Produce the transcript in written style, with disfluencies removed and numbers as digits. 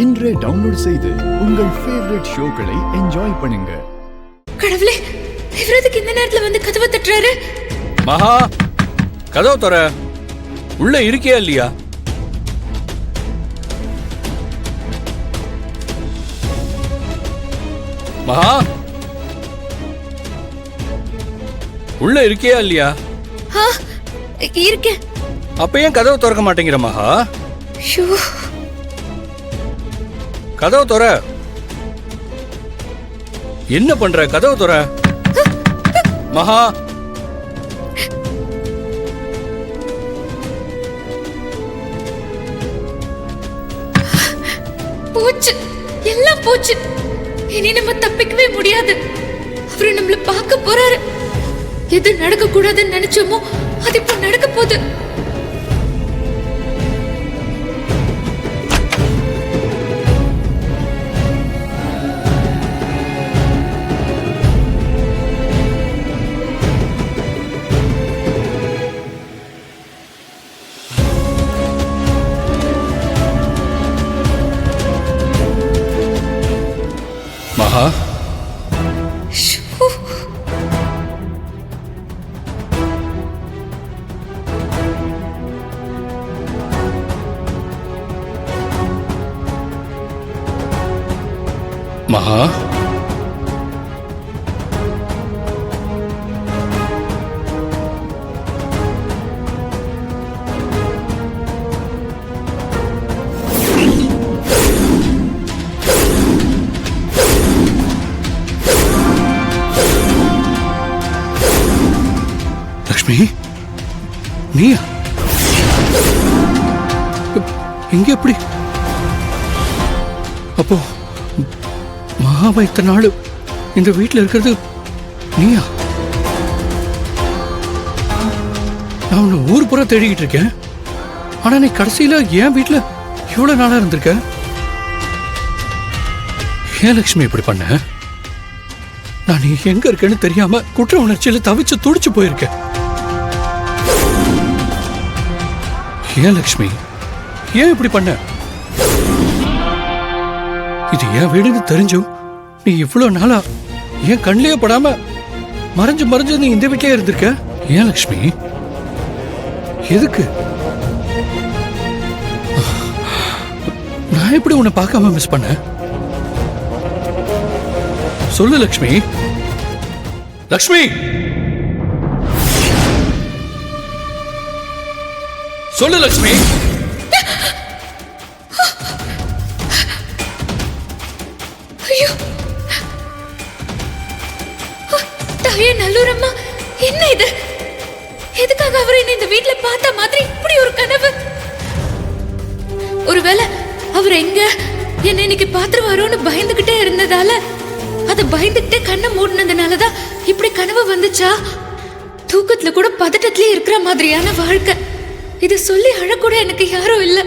இன்றே டவுன்லோட் செய்து உங்கள் ஃபேவரட் ஷோக்களை என்ஜாய் பண்ணுங்க. கடவுளே, இவரதுக்கு இந்த நேரத்துல வந்து கதவை தட்டுறாரு? மகா, கதவு தர. உள்ள இருக்கியா இல்லையா? மகா, உள்ள இருக்கியா இல்லையா? இருக்கேன். அப்ப ஏன் கதவு திறக்க மாட்டேங்கிற மகா? கதவு தர. என்ன பண்ற? கதவு தர மகா. போச்சு, எல்லாம் போச்சு. இனி நம்ம தப்பிக்கவே முடியாது. அவரு நம்மள பார்க்க போறாரு. எது நடக்க கூடாதுன்னு நினைச்சோமோ அது இப்ப நடக்க போகுது. மகா, மகா, லக்ஷ்மி, நீயா? இங்க எப்படி? அப்போ மகாவை இத்தனை நாள் இந்த வீட்டில் இருக்கிறது நீயா? நான் உன்னை ஊர் புற தேடிக்கிட்டு இருக்கேன். ஆனா நீ கடைசியில என் வீட்டில் இவ்வளவு நாளா இருந்திருக்க. ஏன் லட்சுமி இப்படி பண்ண? நான் நீ எங்க இருக்கேன்னு தெரியாம குற்ற உணர்ச்சியில தவிச்சு துடிச்சு போயிருக்கேன். ஏன் லட்சுமி, ஏன் இப்படி பண்ண? இது என் வீடுன்னு தெரிஞ்சும் நீ இவ்வளவு நாளா என் கண்ணிலேயே படாம மறைஞ்சு மறைஞ்சு நீ இந்த வீட்டிலே இருந்திருக்க. ஏன் லட்சுமி, எதுக்கு? நான் எப்படி உன்னை பார்க்காம மிஸ் பண்ண? சொல்லு லட்சுமி. லட்சுமி, சொல்லு லட்சுமி. ஐயோ, தாயே நல்லூரம்மா, என்ன இது? எதுக்காக அவர் என்ன இந்த வீட்டுல பார்த்த மாதிரி இப்படி ஒரு கனவு? ஒருவேளை அவர் எங்க என்ன இன்னைக்கு பாத்துருவாரோன்னு பயந்துகிட்டே இருந்ததால, அத பயந்துகிட்டே கண்ணை மூடினதுனாலதான் இப்படி கனவு வந்துச்சா? தூக்கத்துல கூட பதட்டத்திலே இருக்கிற மாதிரியான வாழ்க்கை. இது சொல்லி அழக்கூட எனக்கு யாரும் இல்ல.